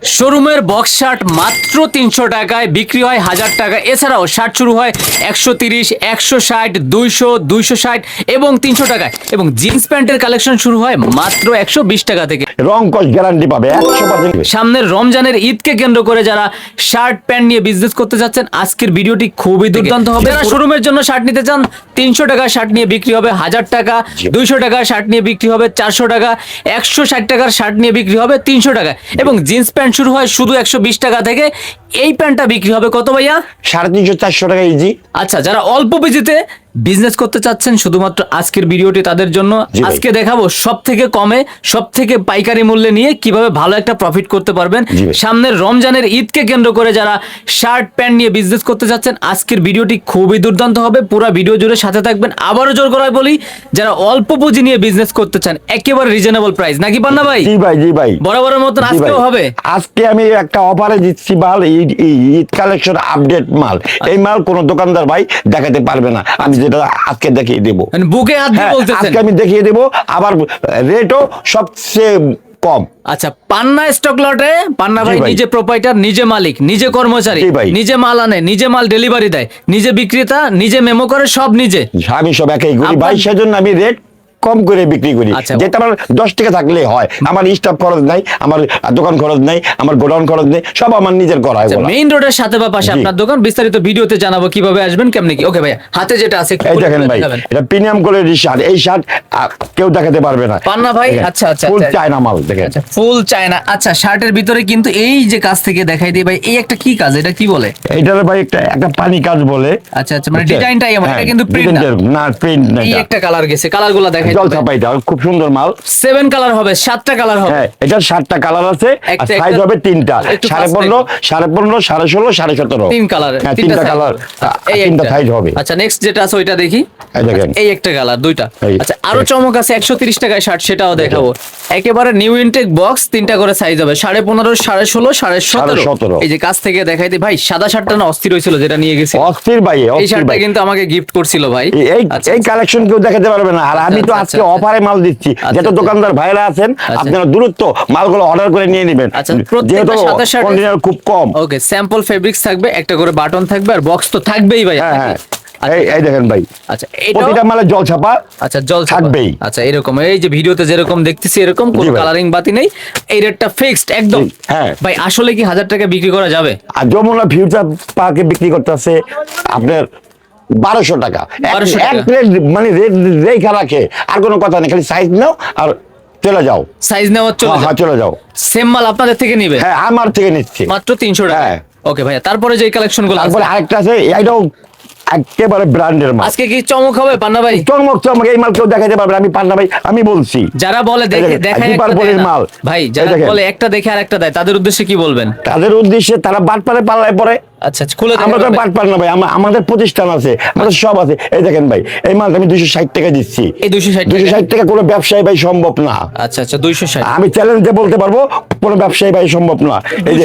শোরুমের box shirt মাত্র 300 টাকায় বিক্রি হয় 1000 টাকা। এছাড়াও শার্ট শুরু হয় 130, 160, 200, 260 এবং 300 টাকায়। এবং জিন্স প্যান্টের কালেকশন শুরু হয় মাত্র 120 টাকা থেকে। রং কস গ্যারান্টি পাবে 100%। সামনের রমজানের ঈদকে কেন্দ্র করে যারা শার্ট প্যান্ট নিয়ে বিজনেস করতে যাচ্ছেন, আজকের ভিডিওটি খুবই দুর্দান্ত হবে। যারা শোরুমের জন্য শার্ট নিতে চান, 300 টাকার শার্ট নিয়ে বিক্রি হবে 1000 টাকা, 200 টাকার শার্ট নিয়ে বিক্রি হবে 400 টাকা, 160 টাকার শার্ট নিয়ে বিক্রি হবে 300 টাকা এবং জিন্স প্যান্ট শুরু হয় শুধু 120 টাকা থেকে। এই প্যান্টটা বিক্রি হবে কত ভাইয়া? 350 400 টাকা ইজি। আচ্ছা, যারা অল্প পুঁজিতে বিজনেস করতে চাচ্ছেন, শুধুমাত্র আজকের ভিডিওটি তাদের জন্য। আজকে দেখাবো সব থেকে কমে, সব থেকে পাইকারি মূল্যে নিয়ে কিভাবে ভালো একটা প্রফিট করতে পারবেন। সামনের রমজানের ঈদকে কেন্দ্র করে যারা শার্ট প্যান্ট নিয়ে বিজনেস করতে যাচ্ছেন, আজকের ভিডিওটি খুবই দুর্দান্ত হবে। পুরো ভিডিও জুড়ে সাথে থাকবেন। আবারও জোর করে বলি, যারা অল্প পুঁজি নিয়ে বিজনেস করতে চান, একেবারে রিজনেবল প্রাইস, নাকি পান্না ভাই? জি ভাই, জি ভাই, বরাবরের মতন আজকেও হবে। আজকে আমি একটা অফারে দিচ্ছি মাল, ঈদ কালেকশন আপডেট মাল। এই মাল কোন দোকানদার ভাই দেখাতে পারবে না। আমি যেটা আজকে দেখিয়ে দেবো, বুকে হাত দিয়ে বলতেছেন। আজকে আমি দেখিয়ে দেবো, আবার রেটও সবচেয়ে কম। আচ্ছা, পান্না স্টক লটে পান্না ভাই নিজে প্রোপাইটার, নিজে মালিক, নিজে কর্মচারী, নিজে মাল আনে, নিজে মাল ডেলিভারি দেয়, নিজে বিক্রেতা, নিজে মেমো করে, সব নিজে। আমি সব একই করি ভাই, সেজন্য আমি রেট কম করে বিক্রি করি। যেটা আমার 10 টাকা থাকলে হয়। আমার স্টাফ খরচ নাই, আমার দোকান খরচ নাই, আমার গোডাউন খরচ নেই, সব আমার নিজের করা হয়। মেইন রোডের সাথে বা পাশে আপনার দোকান। বিস্তারিত ভিডিওতে জানাবো কিভাবে আসবেন, কেমনে কি। ওকে ভাই, হাতে যেটা আছে এই দেখেন ভাই, এটা প্রিমিয়াম কোয়ালিটির শার্ট। এই শার্ট কেউ দেখাতে পারবে না পান্না ভাই। আচ্ছা আচ্ছা, ফুল চায়না মাল দেখেন। আচ্ছা, ফুল চায়না। আচ্ছা, শার্টের ভিতরে কিন্তু এই যে কাজ থেকে দেখাই দিই ভাই, এই একটা কি কাজ, এটা কি বলে? এইটার ভাই একটা পানি কাজ বলে। আচ্ছা আচ্ছা, মানে ডিজাইনটাই এমন, এটা কিন্তু প্রিন্ট না। প্রিন্ট না, এই একটা কালার গেছে, কালারগুলো দেখাই জল ছাপাইটা খুব সুন্দর মাল। 7 কালার হবে, 7টা কালার হবে। হ্যাঁ, এটা 7টা কালার আছে, আর সাইজ হবে 3টা, 15.5, 15.5, 16.5, 17.5। 3 কালার, হ্যাঁ, 3টা কালার, এই 3টা সাইজ হবে। আচ্ছা, নেক্সট যেটা আছে ওইটা দেখি। এই দেখেন, এই একটা কালার, দুইটা। আচ্ছা, আরো চমক আছে, 130 টাকায় শার্ট, সেটাও দেখাবো। একেবারে নিউ ইনটেক বক্স, 3টা করে সাইজ হবে, 15.5, 16.5, 17.5। এই যে কাছ থেকে দেখাই দিই ভাই, সাদা শার্টটা না অস্থির হয়েছিল, যেটা নিয়ে গেছি। অস্থির ভাই, এই শার্টটা কিন্তু আমাকে গিফট করছিল ভাই। এই কালেকশন কেউ দেখাতে পারবে না। আর আমি তো আজকে অফারে মাল দিচ্ছি। যেটা দোকানদার ভাইরা আছেন, আপনারা দ্রুত মালগুলো অর্ডার করে নিয়ে নেবেন, যেহেতু কন্টেইনার খুব কম। ওকে, স্যাম্পল ফেব্রিক্স থাকবে, একটা করে বাটন থাকবে, আর বক্স তো থাকবেই ভাই। হ্যাঁ, এই দেখেন ভাই, আচ্ছা, প্রতিটা মালে জল ছাপা। আচ্ছা, জল থাকবেই। আচ্ছা, এরকম এই যে ভিডিওতে যেরকম দেখতেছি, এরকম কোনো কালারিং বাতি নেই। এই রেটটা ফিক্সড একদম। হ্যাঁ ভাই, আসলে কি 1000 টাকা বিক্রি করা যাবে? আর যমুনা ফিউচার পার্কে বিক্রি করতেছে আপনার 1200 টাকা। এক প্লেট মানে রেখা রাখে, আর কোনো কথা নেই, খালি সাইজ নাও আর চলে যাও। সাইজ নেওয়া চলে যাও। সেম মাল আপনাদের থেকে নিবে? হ্যাঁ, আমার থেকে নিচ্ছে মাত্র 300 টাকা। ওকে ভাইয়া, তারপরে যে কালেকশনগুলো, তারপরে আরেকটা আছে, এটাও একেবারে ব্র্যান্ডের মাল। আজকে কি চমক হবে পান্না ভাই? চমক, এই মাল কেউ দেখাতে পারবে না। আমি পান্না ভাই, আমি বলছি। যারা বলে দেখায় মাল ভাই, যারা বলে একটা দেখে আর একটা দেয়, তাদের উদ্দেশ্যে কি বলবেন? তাদের উদ্দেশ্যে তারা বাটপারে পাল্লায় পড়ে। আচ্ছা, খুলে আমরা তো বাটপার না ভাই, আমাদের প্রতিষ্ঠান আছে, আমাদের সব আছে। এই দেখেন ভাই, এই মাল আমি 260 টাকা দিচ্ছি। এই 260 টাকা কোনো ব্যবসায়ী ভাই সম্ভব না। আচ্ছা আচ্ছা, 260 আমি চ্যালেঞ্জ দিয়ে বলতে পারবো, কোনো ব্যবসায়ী ভাই সম্ভব না। এই যে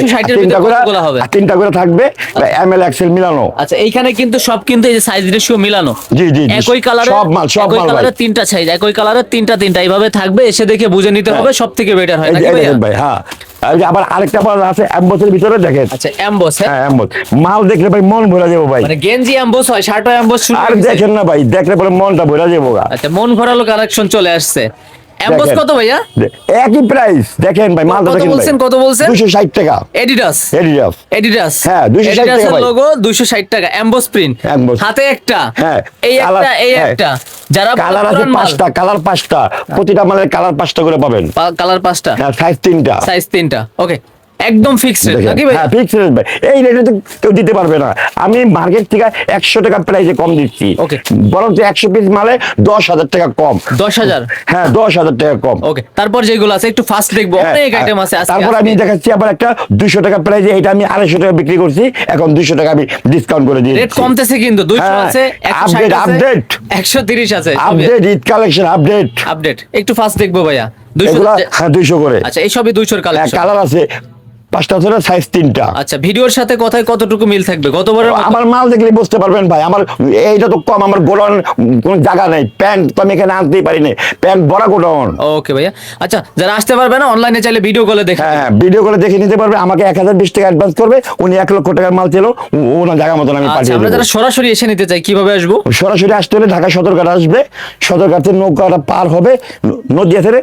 3টা করে থাকবে, এমএল এক্সেল মিলানো। আচ্ছা, এইখানে কিন্তু সব কিন্তু এই যে সাইজ রেশিও মিলানো। জি জি, একই কালারে সব মাল, একই কালারে 3টা সাইজ, একই কালারে 3টা এইভাবে থাকবে। এসে দেখে বুঝে নিতে হবে, সবথেকে বেটার হয় নাকি ভাই? হ্যাঁ, আবার আরেকটা মাল আছে এমবসের ভিতরে, দেখেন। আচ্ছা, এমবস। হ্যাঁ, এমবস মাল দেখলে ভাই মন ভরে যাবো ভাই। মানে গেঞ্জি এমবস হয়, শার্টও এমবস। আর দেখেন না ভাই, দেখলে পরে মনটা ভরে যাবো। আচ্ছা, মন ভরালো কালেকশন চলে আসছে। এমবস কত ভাইয়া? একই প্রাইস। দেখেন ভাই, মালটা দেখেন ভাই, কত বলছেন? 260 টাকা। এডিডাস। হ্যাঁ, 260 টাকা ভাই। লোগো 260 টাকা, এমবস প্রিন্ট, হাতে একটা। হ্যাঁ, এই একটা। যারা কালার আছে 5টা, কালার 5টা, প্রতিটা মালের কালার 5টা করে পাবেন। কালার 5টা, হ্যাঁ, সাইজ 3টা। সাইজ 3টা। ওকে, একদম ফিক্সড রেট নাকি ভাই? হ্যাঁ, ফিক্সড রেট ভাই। এই রেটে তো কেউ দিতে পারবে না। আমি মার্কেট থেকে 100 টাকা প্রাইসে কম দিচ্ছি। ওকে, বরং 100 পিস মালে 10,000 টাকা কম। 10,000? হ্যাঁ, 10,000 টাকা কম। ওকে, তারপর যেগুলো আছে একটু ফাস্ট দেখবো, অনেক আইটেম আছে। তারপর আমি দেখাচ্ছি আবার একটা 200 টাকা প্রাইসে, এটা আমি 250 টাকা বিক্রি করছি, এখন 200 টাকা আমি ডিসকাউন্ট করে দিয়েছি। রেট কমতেছে কিন্তু, 200 আছে, 160 আছে, আপডেট 130 আছে। আপডেট ঈদ কালেকশন, আপডেট একটু ফাস্ট দেখবো ভাইয়া। 200। হ্যাঁ, 200 করে। আচ্ছা, এই সবই 200 এর কালেকশন। কালার আছে 5টা ধরে সাইজ 3টা। আচ্ছা, ভিডিওর সাথে কথায় কতটুকু মিল থাকবে? গতবার আমার মাল দেখলে বুঝতে পারবেন ভাই, আমার এইটা তো কম, আমার গোডাউন কোনো জায়গা নেই, প্যান্ট তো আমি এখানে আনতেই পারি না, প্যান্ট বড় গোডাউন। ওকে ভাইয়া, আচ্ছা যারা আসতে পারবে না অনলাইনে চাইলে ভিডিও কলে দেখে, হ্যাঁ ভিডিও কলে দেখে নিতে পারবে। আমাকে 1020 টাকা অ্যাডভান্স করবে, উনি 1 লক্ষ টাকার মাল ছিল ওনার জায়গা মতন আমি আচ্ছা, পাঠিয়ে আমরা দেবো। যারা সরাসরি এসে নিতে চাই কিভাবে আসবো? সরাসরি আসতে হলে ঢাকা সদরঘাট আসবে, সদরঘাট থেকে নৌকাটা পার হবে, নদিয়া থেকে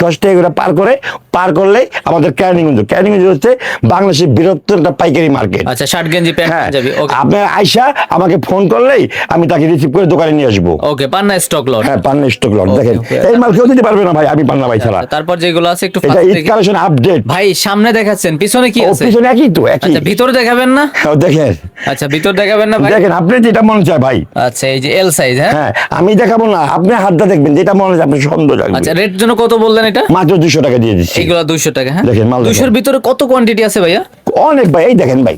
10 টাকা করে পার করলেই আমাদের ক্যানিগঞ্জ হচ্ছে বাংলাদেশের বৃহত্তর একটা পাইকারি মার্কেট। আচ্ছা, শার্ট গেঞ্জি প্যান্ট যাবে। ওকে, আপনি আইসা আমাকে ফোন করলেই আমি তাকে রিসিভ করে দোকানে নিয়ে আসবো। ওকে, পান্না স্টক লট। হ্যাঁ, পান্না স্টক লট। দেখেন এই মাল কেউ দিতে পারবে না ভাই, আমি পান্না ভাই ছাড়া। তারপর যেগুলো আছে একটু এটা ঈদ কালেকশন আপডেট ভাই, সামনে দেখাচ্ছেন, পিছনে কি আছে? পিছনে একই তো, একই। আচ্ছা, ভিতর দেখাবেন না? দেখেন, আচ্ছা, ভিতর দেখাবেন না ভাই? দেখেন আপনি যেটা মনে চায় ভাই। আচ্ছা, এই যে এল সাইজ। হ্যাঁ, আমি দেখাবো না, আপনি হাতটা দেখবেন, যেটা মনে হয় আপনি সন্দেহ রাখবেন। আচ্ছা, রেট জন্য কত বললেন এটা? মাত্র 200 টাকা দিয়ে দিচ্ছি। এইগুলো 200 টাকা। হ্যাঁ, দেখেন মাল 200 এর ভিতরে কত কোয়ান্টিটি আছে ভাইয়া? অনেক ভাই, এই দেখেন ভাই,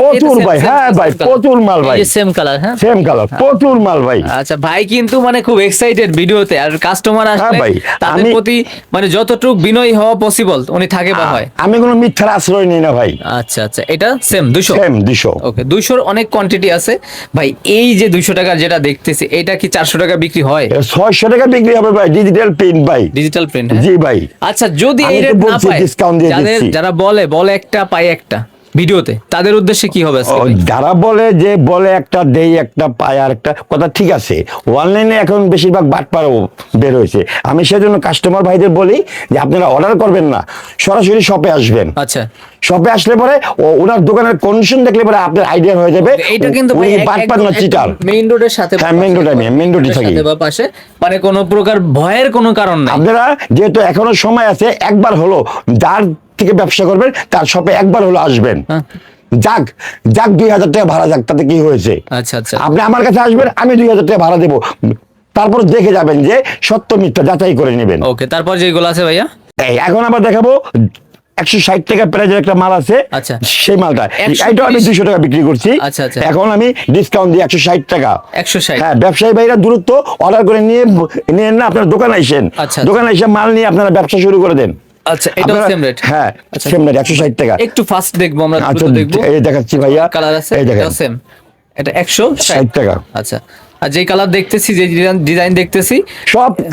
প্রচুর ভাই। হ্যাঁ ভাই, প্রচুর মাল ভাই, সেম কালার। হ্যাঁ, সেম কালার, প্রচুর মাল ভাই। আচ্ছা ভাই, কিন্তু মানে খুব এক্সাইটেড ভিডিওতে, আর কাস্টমার আসলে ভাই, তাদের প্রতি মানে যতটুকু বিনয়ী হওয়া পসিবল উনি থাকে বা হয়। আমি কোনো মিথ্যার আশ্রয় নিই না ভাই। আচ্ছা আচ্ছা, এটা সেম 200। সেম 200। ওকে, 200 অনেক কোয়ান্টিটি আছে ভাই। এই যে 200 টাকার যেটা দেখতেছি, এটা কি 400 টাকা বিক্রি হয়? 600 টাকা বিক্রি হবে ভাই, ডিজিটাল প্রিন্ট ভাই। Digital print? জি ভাই। আচ্ছা, যদি আমি এই তো রেট না বলছি, পায়, ডিসকাউন্ট দিয়ে দিচ্ছি। যারা বলে একটা পায় একটা ভিডিওতে, তাদের উদ্দেশ্যে কি হবে আজকে ভাই? যারা বলে একটা দেই একটা পায় আর একটা কথা, ঠিক আছে। অনলাইনে এখন বেশিরভাগ বাটপাড়ও বের হয়েছে। আমি সেজন্য কাস্টমার ভাইদের বলি যে আপনারা অর্ডার করবেন না, সরাসরি শপে আসবেন। আচ্ছা, শপে আসলে পরে ওনার দোকানের কন্ডিশন দেখলে পরে আপনার আইডিয়া হয়ে যাবে এইটা কিন্তু উনি বাটপার না চিটার। মেইন রোডের সাথে। হ্যাঁ, মেইন রোডে থাকি বা পাশে, মানে কোনো প্রকার ভয়ের কোনো কারণ নাই। আপনারা যেহেতু এখনো সময় আছে, একবার হলো যার থেকে ব্যবসা করবেন তার শপে একবার হলো আসবেন। যাক 2000 টাকা ভাড়া যাক, তাতে কি হয়েছে? আচ্ছা আচ্ছা, আপনি আমার কাছে আসবেন, আমি 2000 টাকা ভাড়া দেবো, তারপর দেখে যাবেন যে সত্য মিথ্যা যাচাই করে নেবেন। ওকে, তারপর যেগুলো আছে ভাইয়া, এখন আবার দেখাবো 160 টাকা প্রাইজের একটা মাল আছে। আচ্ছা, সেই মালটা এইটা আমি 200 টাকা বিক্রি করছি। আচ্ছা আচ্ছা, এখন আমি ডিসকাউন্ট দিই 160 টাকা। 160। হ্যাঁ, ব্যবসায়ী ভাইরা দূরত্ব অর্ডার করে নিয়ে না, আপনার দোকানে আসেন। আচ্ছা, দোকানে এসে মাল নিয়ে আপনারা ব্যবসা শুরু করে দেন। আচ্ছা, এটা সেম রেট? হ্যাঁ, সেম রেট 160 টাকা। একটু ফাস্ট দেখবো আমরা, আচ্ছা, দেখবো। এই দেখাচ্ছি ভাইয়া, কালার আছে, এই দেখেন, এটা সেম, এটা 160 টাকা। আচ্ছা, আর যে কালার দেখতেছি, যে ডিজাইন দেখতেছি,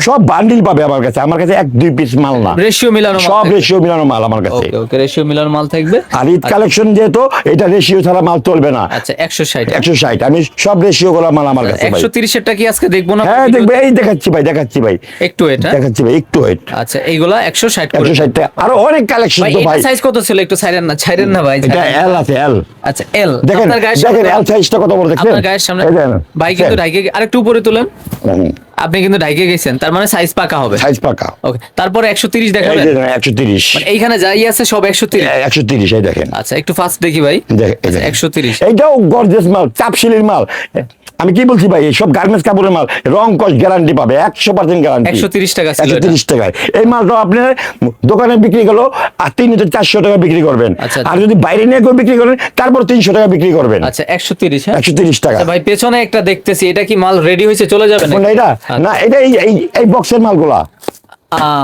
সব বান্ডিল পাবে আমার কাছে। আমার কাছে 1-2 পিস মাল না, রেশিও মিলানো, সব রেশিও মিলানো মাল আমার কাছে। ওকে, রেশিও মিলানো মাল থাকবে। আর ঈদ কালেকশন যেহেতু, এটা রেশিও ছাড়া মাল চলবে না। আচ্ছা, 160। 160 আমি সব রেশিও গুলো মাল আমার কাছে ভাই। 130 এরটা কি আজকে দেখবো না? হ্যাঁ দেখবে, এই দেখাচ্ছি ভাই, একটু এটা দেখাচ্ছি ভাই, একটু ওয়েট। আচ্ছা, এইগুলা 160 করে। 160 টাকা। আরো অনেক কালেকশন তো ভাই। সাইজ কত ছিল? একটু ছাইরেন না ভাই। এটা এল আছে, এল। আচ্ছা, এল। দেখেন এল সাইজটা কত বড় দেখছেন? আপনার গায়ের সামনে ভাই কিন্তু ঢাইকে, আরেকটু উপরে তুলেন। আপনি কিন্তু ঢাইকে গেছেন, তার মানে সাইজ পাকা হবে। সাইজ পাকা। ওকে, তারপরে 130 দেখাবেন? 130 মানে এইখানে যাই আছে সব 130। 130 এই দেখেন। আচ্ছা, একটু ফাস্ট দেখি ভাই। 130। এইটাও গর্জিয়াস মাল, চাপশিলির মাল। আমি কি বলছি ভাই, এই সব গার্মেন্টস কাপড়ের মাল, রং কস গ্যারান্টি পাবে, 100% গ্যারান্টি। 130 টাকা ছিল। 130 টাকায় এই মালটা আপনি দোকানে বিক্রি করলো আর 400 টাকা বিক্রি করবেন। আর যদি বাইরে নিয়ে কেউ বিক্রি করেন, তারপর 300 টাকা বিক্রি করবেন। আচ্ছা, 130। 130 টাকা। ভাই, পেছনে একটা দেখতেছি, এটা কি মাল রেডি হয়েছে চলে যাবে না? এটা না, এটা এই বক্সের মালগুলা।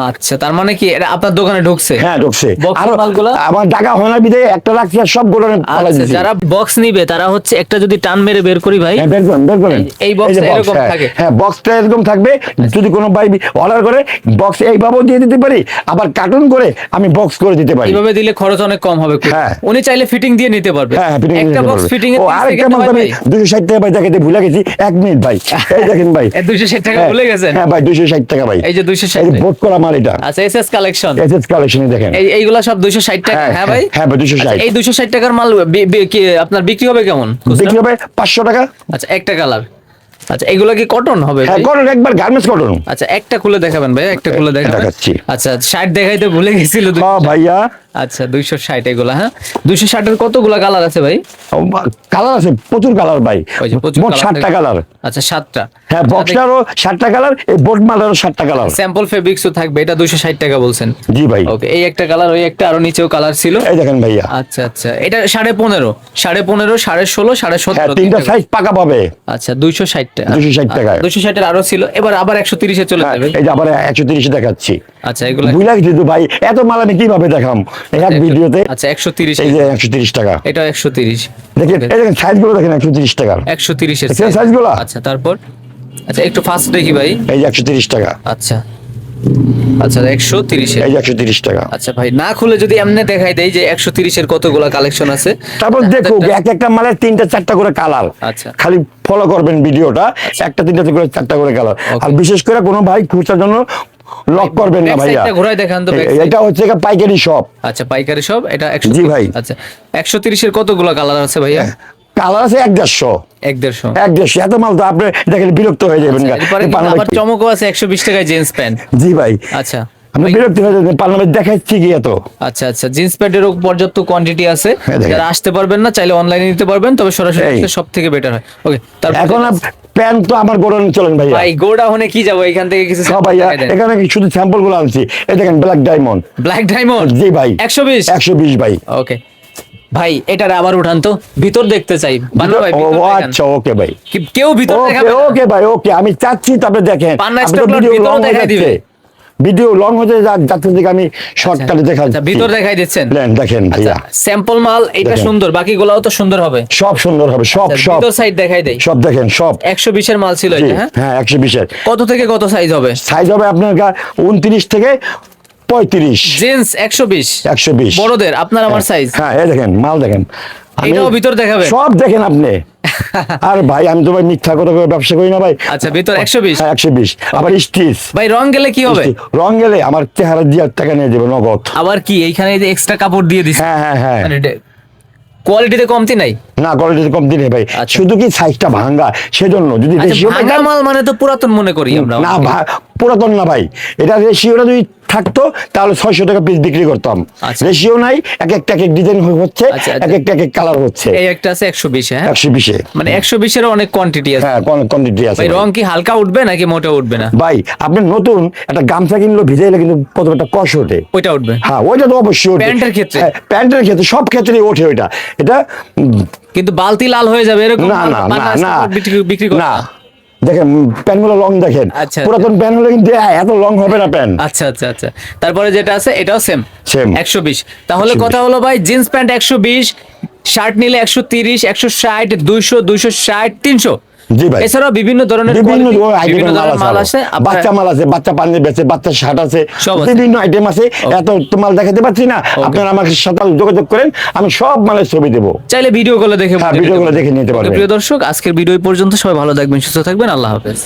আচ্ছা, তার মানে কি এটা আপনার দোকানে ঢুকছে? হ্যাঁ, ঢুকছে। আর মালগুলা আমার টাকা হয় না বিদে একটা রাখছি, আর সব গোডাউনে পালা দিছি। যারা বক্স নিবে তারা হচ্ছে একটা যদি টান মেরে বের করি ভাই, বের করেন। এই বক্স এরকম থাকে। হ্যাঁ, বক্সটা এরকম থাকবে। যদি কোনো ভাই অর্ডার করে, বক্স এইভাবেও দিয়ে দিতে পারি, আবার কার্টুন করে আমি বক্স করে দিতে পারি। এইভাবে দিলে খরচ অনেক কম হবে। হ্যাঁ, উনি চাইলে ফিটিং দিয়ে নিতে পারবে। হ্যাঁ, ফিটিং একটা বক্স ফিটিং এর 30 আরেকটা মাল আমি 260 টাকা ভাই দেখাতে ভুলে গেছি। 1 মিনিট ভাই, এই দেখেন ভাই, 260 টাকা ভুলে গেছেন? হ্যাঁ ভাই, 260 টাকা ভাই। এই যে 260, এই বোট করা মাল এটা। আচ্ছা, এসএস কালেকশন। এসএস কালেকশনে দেখেন, এইগুলা সব 260 টাকা। হ্যাঁ ভাই, হ্যাঁ ভাই, 260। এই 260 টাকার মাল কি আপনার বিক্রি হবে কেমন? বিক্রি হবে 500 টাকা। আচ্ছা, একটা কালার। আচ্ছা, এগুলা কি কটন হবে? হ্যাঁ, কটন, একবার গার্মেন্টস কটন। আচ্ছা, একটা খুলে দেখাবেন ভাই, একটা খুলে দেখাবেন। দেখাচ্ছি। আচ্ছা, 60 দেখাইতে ভুলে গেছিল। হ্যাঁ ভাইয়া। আচ্ছা, 260 এগুলা। হ্যাঁ, 260 এর কতগুলা কালার আছে ভাই? কালার আছে প্রচুর কালার ভাই, মোট 7টা কালার। আচ্ছা, 7টা। হ্যাঁ, বক্সটারও 7টা কালার, এই বোট মালেরও 7টা কালার। স্যাম্পল ফেব্রিক্সও থাকবে। এটা 260 টাকা বলছেন? জি ভাই। ওকে, এই একটা কালার, ওই একটা, আরো নিচেও কালার ছিল। এই দেখেন ভাইয়া। আচ্ছা আচ্ছা, এটা 15.5, 15.5, 16.5, 17.5। হ্যাঁ, 3টা সাইজ পাকা পাবে। আচ্ছা, 260 টাকা। 260 টাকা। 260 এর আরো ছিল, এবার আবার 130 এ চলে যাবে। এই যে আবার 130 দেখাচ্ছি। আচ্ছা এগুলো ভুলে গেছি তো ভাই, এত মাল আমি কিভাবে দেখাম এক ভিডিওতে। আচ্ছা 130, এই যে 130 টাকা, এটা 130, দেখেন এই দেখেন সাইজগুলো দেখেন 130 টাকার 130 এর দেখছেন সাইজগুলো। আচ্ছা তারপর আচ্ছা একটু ফাস্ট দেখি ভাই। এই যে 130 টাকা, আচ্ছা আচ্ছা 130 এর এই যে 130 টাকা। আচ্ছা ভাই না খুলে যদি এমনি দেখাই দেই যে 130 এর কতগুলা কালেকশন আছে, তারপর দেখো এক একটা মালের 3টা 4টা করে কালার। আচ্ছা। খালি ফলো করবেন ভিডিওটা, একটা 3টা করে 4টা করে কালার। আর বিশেষ করে কোনো ভাই খুচরার জন্য লক করবেন না ব্যাক ভাইয়া। সাইডটা ঘোরায় দেখান তো ব্যাক সাইড। এটা হচ্ছে একটা পাইকারি শপ। আচ্ছা পাইকারি সব, এটা 130। জি ভাই। আচ্ছা 130 এর কতগুলা কালার আছে ভাইয়া? কালার আছে 150, 150। 150 এত মাল তো আপনি দেখেন বিরক্ত হয়ে যাবেন। আচ্ছা, এরপরে কিন্তু আবার চমকও আছে 120 টাকায় জিন্স প্যান্ট। জি ভাই, আচ্ছা আপনি বিরক্ত হয়ে যাবেন, পার্লামেন্ট দেখাচ্ছি কি এত। আচ্ছা আচ্ছা জিন্স প্যান্টেরও পর্যাপ্ত কোয়ান্টিটি আছে, হ্যাঁ, দেখেন। যারা আসতে পারবেন না চাইলে অনলাইনে নিতে পারবেন, তবে সরাসরি এই। আসলে সব থেকে বেটার হয়। ওকে তারপর এখন প্যান্ট তো আমার গোডাউনে চলেন ভাইয়া। ভাই গোডাউনে কি যাব, এখান থেকে কিছু সব ভাইয়া এখানে শুধু স্যাম্পল গুলো আনছি। এই দেখেন ব্ল্যাক ডায়মন্ড। ব্ল্যাক ডায়মন্ড জি ভাই 120। 120 ভাই। ওকে ভাই এটার আবার উঠান তো, ভিতর দেখতে চাই। বান্না ভাই ও ভিতর দেখান। আচ্ছা ওকে ভাই, কেউ ভিতর ওকে দেখাবে না। ওকে ভাই ওকে, আমি চাচ্ছি তবে দেখেন। পান্না আপনি তো স্টক ভিডিও ভিতরও লং হয়ে দেখাই দিবে। যাচ্ছে, ভিডিও লং হয়ে যাচ্ছে দিকে আমি শর্টকাটে দেখাচ্ছি। আচ্ছা ভিতর দেখাই দিচ্ছেন। দেখেন আচ্ছা ভাইয়া, স্যাম্পল মাল এটা দেখেন। সুন্দর, বাকিগুলোও তো সুন্দর হবে। সব সুন্দর হবে, সব আচ্ছা, সব ভিতর সাইড দেখাই দেই। সব দেখেন সব। 120 এর মাল ছিল জি, এটা, হ্যাঁ হ্যাঁ 120 এর কত থেকে কত সাইজ হবে? সাইজ হবে আপনার 29 থেকে 35। জিন্স 120, 120 বড়দের আপনার আমার সাইজ। হ্যাঁ এই দেখেন মাল দেখেন। আমি- এটাও ভিতর দেখাবেন? সব দেখেন আপনি। আর ভাই আমি তো ভাই মিথ্যা কথা করে ব্যবসা করি না ভাই। আচ্ছা ভিতর 120। হ্যাঁ 120, আবার স্টিচ। ভাই রং গেলে কি হবে? রং গেলে আমার চেহারা দিয়ে টাকা নিয়ে দেবে নগদ। আবার কি এইখানে এই যে এক্সট্রা কাপড় দিয়ে দিছে, হ্যাঁ হ্যাঁ হ্যাঁ, মানে কোয়ালিটিতে কমতি নাই? না কোয়ালিটি কম দিনে ভাই, আচ্ছা। শুধু কি সাইজটা ভাঙ্গা সেজন্য। যদি আচ্ছা রেশিওটা ভাঙা মাল মানে তো পুরাতন মনে করি আমরা। না পুরাতন না ভাই, এটা রেশিওটা যদি থাকতো তাহলে 600 টাকা পিস বিক্রি করতাম। আচ্ছা। রেশিও নাই, এক একটা এক এক ডিজাইন হচ্ছে, আচ্ছা, এক একটা এক এক কালার হচ্ছে। এই একটা আছে 120, হ্যাঁ 120 এ মানে 120 এর অনেক কোয়ান্টিটি আছে। হ্যাঁ কোয়ান্টিটি আছে ভাই ভাই। রং কি হালকা উঠবে নাকি মোটা উঠবে না? ভাই আপনি নতুন একটা গামছা কিনলো ভিজাইলে কিন্তু কত একটা কষ ওঠে। ওইটা উঠবে। হ্যাঁ ওইটা তো অবশ্যই ওঠে। প্যান্টের ক্ষেত্রে? হ্যাঁ, প্যান্টের ক্ষেত্রে সব ক্ষেত্রেই ওঠে ওইটা। এটা কিন্তু বালতি লাল হয়ে যাবে এরকম না না না না বিক্রি করে না, দেখেন প্যান্টগুলো লং দেখেন। আচ্ছা, পুরাতন প্যান্ট হলে কিন্তু এত লং হবে না প্যান্ট। আচ্ছা আচ্ছা আচ্ছা তারপরে যেটা আছে এটাও সেম Same। 120। তাহলে 120 কথা হলো ভাই জিন্স প্যান্ট 120, শার্ট নিলে 130, 160, 200, 260, 300। জি ভাই। এছাড়াও বিভিন্ন ধরনের বিভিন্ন quality, আইটেমের মাল ধরনের মাল আছে, আছে। আপনারা- বাচ্চা মাল আছে, বাচ্চা পাঞ্জাবি আছে, বাচ্চা শার্ট আছে, সব আছে। বিভিন্ন আইটেম আছে। এত তো মাল দেখাতে পারছি না, আপনারা আমাকে সাথে যোগাযোগ করেন, আমি সব মালের ছবি দেবো। চাইলে ভিডিও গুলো দেখে হ্যাঁ, বুঝে ভিডিওগুলো নিতে দেখে নিতে পারবেন। পারবেন। প্রিয় দর্শক আজকের ভিডিও এই পর্যন্ত, সবাই ভালো থাকবেন, সুস্থ থাকবেন, আল্লাহ হাফেজ।